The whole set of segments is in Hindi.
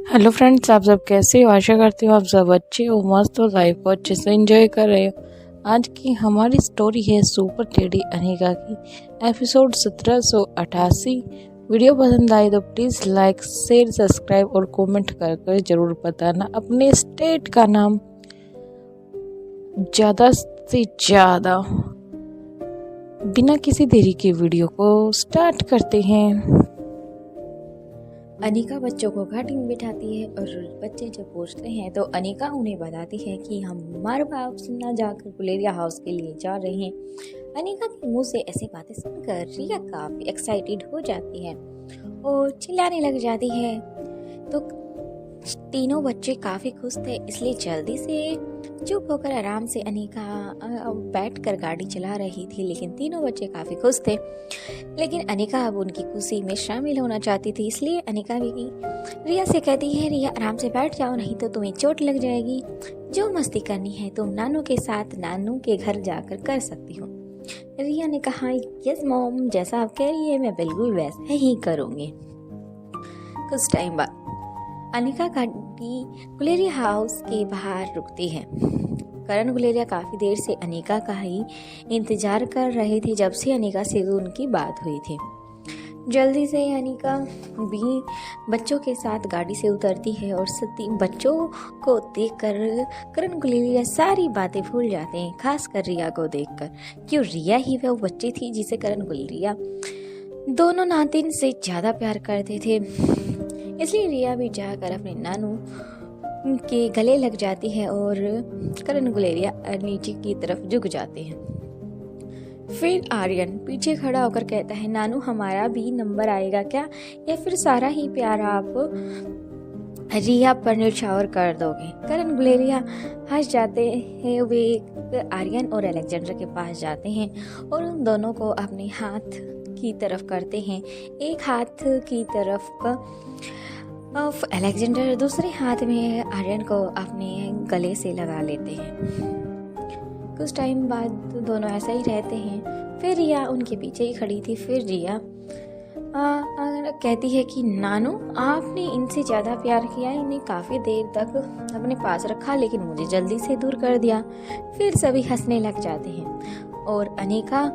हेलो फ्रेंड्स, आप सब कैसे हो? आशा करती हूँ आप सब अच्छे हो, मस्त हो, लाइफ को अच्छे से एंजॉय कर रहे हो। आज की हमारी स्टोरी है सुपर लेडी अनिका की, एपिसोड 1788। वीडियो पसंद आए तो प्लीज़ लाइक, शेयर, सब्सक्राइब और कमेंट कर ज़रूर बताना अपने स्टेट का नाम ज़्यादा से ज़्यादा। बिना किसी देरी के वीडियो को स्टार्ट करते हैं। अनिका बच्चों को गाड़ी में बिठाती है और बच्चे जब पूछते हैं तो अनिका उन्हें बताती है कि हम हमारे बाप सुनना जाकर गुलेरिया हाउस के लिए जा रहे हैं। अनिका के मुंह से ऐसी बातें सुनकर रिया काफी एक्साइटेड हो जाती है और चिल्लाने लग जाती है। तो तीनों बच्चे काफी खुश थे, इसलिए जल्दी से चुप होकर आराम से अनिका बैठकर गाड़ी चला रही थी। लेकिन तीनों बच्चे काफी खुश थे, लेकिन अनिका अब उनकी खुशी में शामिल होना चाहती थी। इसलिए अनिका भी रिया से कहती है, रिया आराम से बैठ जाओ, नहीं तो तुम्हें चोट लग जाएगी। जो मस्ती करनी है तुम नानू के साथ नानू के घर जाकर कर सकती हो। रिया ने कहा, यस मॉम, जैसा आप कह रही है मैं बिल्कुल वैसा ही करूँगी। कुछ टाइम बाद अनिका गाड़ी गुलेरिया हाउस के बाहर रुकती है। करण गुलेरिया काफी देर से अनिका का ही इंतजार कर रहे थे, जब से अनिका से उनकी बात हुई थी। जल्दी से अनिका भी बच्चों के साथ गाड़ी से उतरती है और बच्चों को देखकर करण गुलेरिया सारी बातें भूल जाते हैं, खासकर रिया को देखकर। क्यों, रिया ही वो बच्ची थी जिसे करण गुलेरिया दोनों नातिन से ज्यादा प्यार करते थे। इसलिए रिया भी जाकर अपने नानू के गले लग जाती है और करण गुलेरिया नीचे की तरफ झुक जाते हैं। फिर आर्यन पीछे खड़ा होकर कहता है, नानू हमारा भी नंबर आएगा क्या, या फिर सारा ही प्यार आप रिया पर निछावर कर दोगे? करण गुलेरिया हंस जाते हैं। वे आर्यन और अलेक्जेंडर के पास जाते हैं और उन दोनों को अपने हाथ की तरफ करते हैं। एक हाथ की तरफ अलेक्जेंडर, दूसरे हाथ में आर्यन को अपने गले से लगा लेते हैं। कुछ टाइम बाद दोनों ऐसा ही रहते हैं। फिर रिया उनके पीछे ही खड़ी थी। फिर रिया कहती है कि नानू आपने इनसे ज़्यादा प्यार किया, इन्हें काफ़ी देर तक अपने पास रखा, लेकिन मुझे जल्दी से दूर कर दिया। फिर सभी हंसने लग जाते हैं और अनिका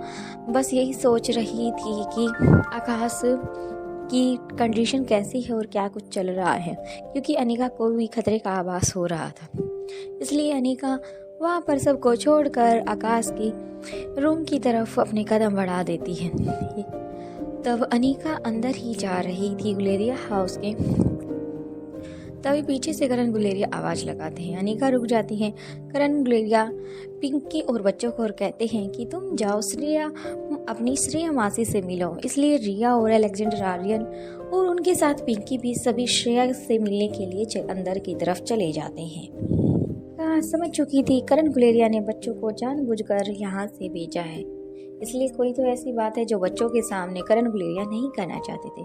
बस यही सोच रही थी कि आकाश की कंडीशन कैसी है और क्या कुछ चल रहा है, क्योंकि अनिका को भी खतरे का आभास हो रहा था। इसलिए अनिका वहाँ पर सबको छोड़कर आकाश की रूम की तरफ अपने कदम बढ़ा देती है। तब अनिका अंदर ही जा रही थी गुलेरिया हाउस के, तभी पीछे से करण गुलेरिया आवाज लगाते हैं। अनिका रुक जाती है। करण गुलेरिया पिंकी और बच्चों को और कहते हैं कि तुम जाओ अपनी श्रेया मासी से मिलो। इसलिए रिया और अलेक्जेंडर, आर्यन और उनके साथ पिंकी भी सभी श्रेया से मिलने के लिए अंदर की तरफ चले जाते हैं। समझ चुकी थी करण गुलेरिया ने बच्चों को जानबूझकर यहाँ से भेजा है, इसलिए कोई तो ऐसी बात है जो बच्चों के सामने करण गुलेरिया नहीं करना चाहते थे।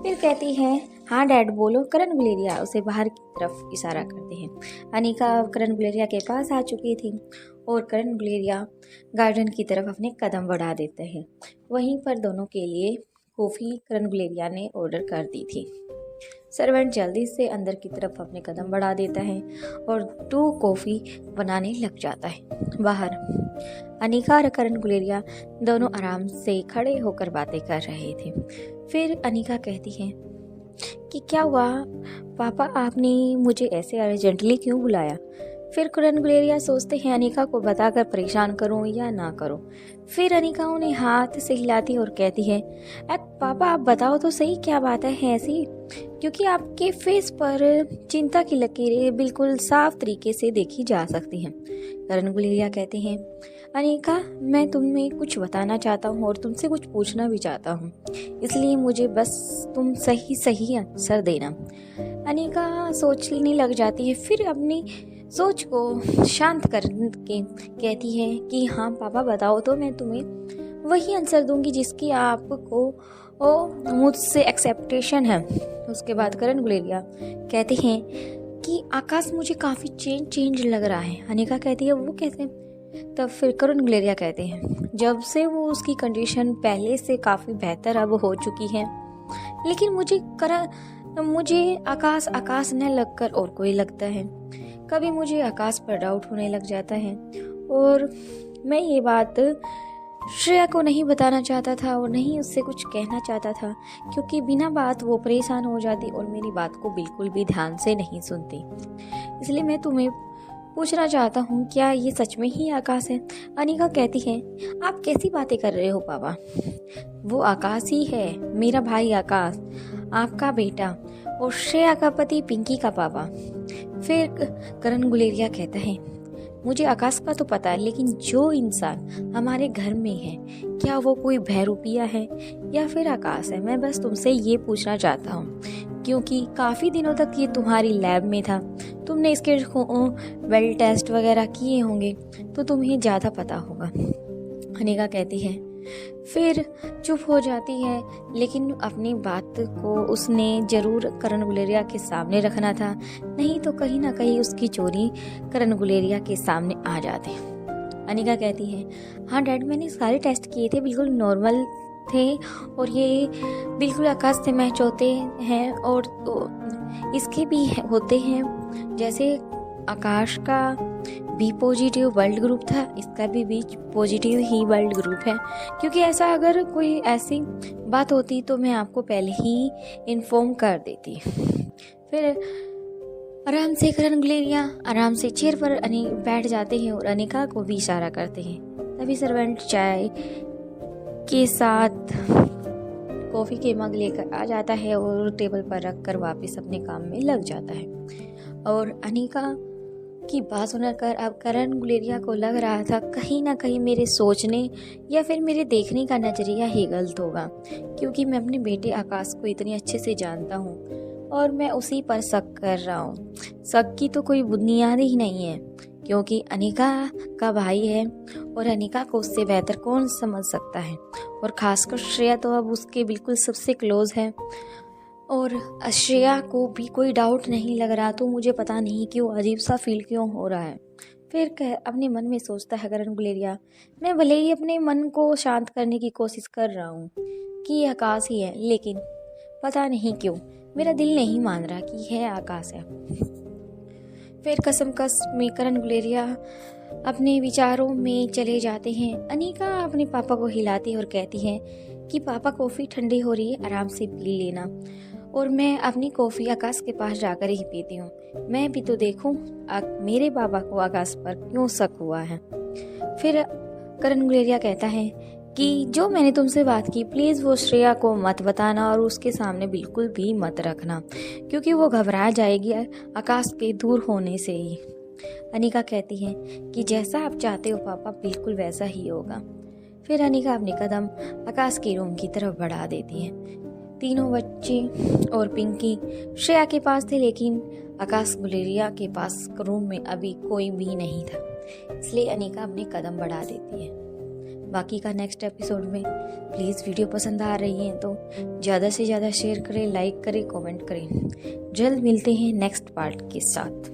फिर कहती है, हाँ डैड बोलो। करण गुलेरिया उसे बाहर की तरफ इशारा करते हैं। अनिका करण गुलेरिया के पास आ चुकी थी और करण गुलेरिया गार्डन की तरफ अपने कदम बढ़ा देते हैं। वहीं पर दोनों के लिए कॉफ़ी करण गुलेरिया ने ऑर्डर कर दी थी। सर्वेंट जल्दी से अंदर की तरफ अपने कदम बढ़ा देता है और 2 कॉफ़ी बनाने लग जाता है। बाहर अनिका और करण गुलेरिया दोनों आराम से खड़े होकर बातें कर रहे थे। फिर अनिका कहती है कि क्या हुआ पापा, आपने मुझे ऐसे अर्जेंटली क्यों बुलाया? फिर करण गुलेरिया सोचते हैं अनिका को बताकर परेशान करूं या ना करूं। फिर अनिका उन्हें हाथ से हिलाती है और कहती है, पापा आप बताओ तो सही, क्या बात है ऐसी, क्योंकि आपके फेस पर चिंता की लकीरें बिल्कुल साफ तरीके से देखी जा सकती हैं। करण गुलेरिया कहते हैं, अनिका मैं तुम्हें कुछ बताना चाहता हूँ और तुमसे कुछ पूछना भी चाहता हूँ, इसलिए मुझे बस तुम सही आंसर देना। अनिका सोचने लग जाती है। फिर अपनी सोच को शांत करके कहती है कि हाँ पापा बताओ तो मैं तुम्हें वही आंसर दूंगी जिसकी आपको मुझसे एक्सेप्टेशन है। उसके बाद करण गुलेरिया कहते हैं कि आकाश मुझे काफ़ी चेंज लग रहा है। अनिका कहती है, वो कैसे? तब फिर करण गुलेरिया कहते हैं, जब से वो उसकी कंडीशन पहले से काफ़ी बेहतर अब हो चुकी है, लेकिन मुझे मुझे आकाश आकाश न लगकर और कोई लगता है। कभी मुझे आकाश पर डाउट होने लग जाता है और मैं ये बात श्रेया को नहीं बताना चाहता था और नहीं उससे कुछ कहना चाहता था, क्योंकि बिना बात वो परेशान हो जाती और मेरी बात को बिल्कुल भी ध्यान से नहीं सुनती। इसलिए मैं तुम्हें पूछना चाहता हूँ, क्या ये सच में ही आकाश है? अनिका कहती है, आप कैसी बातें कर रहे हो पापा? वो आकाश ही है, मेरा भाई आकाश, आपका बेटा और श्रेया का पति पिंकी का पापा। फिर करण गुलेरिया कहता है, मुझे आकाश का तो पता है, लेकिन जो इंसान हमारे घर में है क्या वो कोई बहरूपिया है या फिर आकाश है? मैं बस तुमसे ये पूछना चाहता हूँ, क्योंकि काफ़ी दिनों तक ये तुम्हारी लैब में था, तुमने इसके वेल टेस्ट वगैरह किए होंगे तो तुम्हें ज़्यादा पता होगा। अनिका कहती है, फिर चुप हो जाती है, लेकिन अपनी बात को उसने ज़रूर करण गुलेरिया के सामने रखना था, नहीं तो कहीं ना कहीं उसकी चोरी करण गुलेरिया के सामने आ जाती। अनिका कहती है, हाँ डैड, मैंने सारे टेस्ट किए थे, बिल्कुल नॉर्मल थे और ये बिल्कुल आकाश से मैच होते हैं और तो इसके भी होते हैं, जैसे आकाश का बी पॉजिटिव ब्लड ग्रुप था, इसका भी बी पॉजिटिव ही ब्लड ग्रुप है। क्योंकि ऐसा अगर कोई ऐसी बात होती तो मैं आपको पहले ही इन्फॉर्म कर देती। फिर आराम से करण गुलेरिया आराम से चेयर पर बैठ जाते हैं और अनिका को भी इशारा करते हैं। तभी सर्वेंट चाय के साथ कॉफ़ी के मग लेकर आ जाता है और टेबल पर रखकर वापस अपने काम में लग जाता है। और अनिका की बात सुनकर अब करण गुलेरिया को लग रहा था कहीं ना कहीं मेरे सोचने या फिर मेरे देखने का नज़रिया ही गलत होगा, क्योंकि मैं अपने बेटे आकाश को इतनी अच्छे से जानता हूँ और मैं उसी पर शक कर रहा हूँ। शक की तो कोई बुनियाद ही नहीं है, क्योंकि अनिका का भाई है और अनिका को उससे बेहतर कौन समझ सकता है, और ख़ासकर श्रेया तो अब उसके बिल्कुल सबसे क्लोज़ है और श्रेया को भी कोई डाउट नहीं लग रहा, तो मुझे पता नहीं क्यों अजीब सा फील क्यों हो रहा है। फिर अपने मन में सोचता है करण गुलेरिया, मैं भले ही अपने मन को शांत करने की कोशिश कर रहा हूँ कि ये आकाश ही है, लेकिन पता नहीं क्यों मेरा दिल नहीं मान रहा कि यह आकाश है। फिर कसमकस में करण गुलेरिया अपने विचारों में चले जाते हैं। अनिका अपने पापा को हिलाती है और कहती है कि पापा कॉफ़ी ठंडी हो रही है, आराम से पी लेना, और मैं अपनी कॉफ़ी आकाश के पास जाकर ही पीती हूँ। मैं भी तो देखूँ मेरे पापा को आकाश पर क्यों शक हुआ है। फिर करण गुलेरिया कहता है कि जो मैंने तुमसे बात की प्लीज़ वो श्रेया को मत बताना और उसके सामने बिल्कुल भी मत रखना, क्योंकि वो घबरा जाएगी आकाश के दूर होने से ही। अनिका कहती है कि जैसा आप चाहते हो पापा, बिल्कुल वैसा ही होगा। फिर अनिका अपने कदम आकाश के रूम की तरफ बढ़ा देती है। तीनों बच्चे और पिंकी श्रेया के पास थे, लेकिन आकाश गुलेरिया के पास रूम में अभी कोई भी नहीं था, इसलिए अनिका अपने कदम बढ़ा देती है। बाकी का नेक्स्ट एपिसोड में प्लीज़ वीडियो पसंद आ रही है तो ज़्यादा से ज़्यादा शेयर करें, लाइक करें, कमेंट करें। जल्द मिलते हैं नेक्स्ट पार्ट के साथ।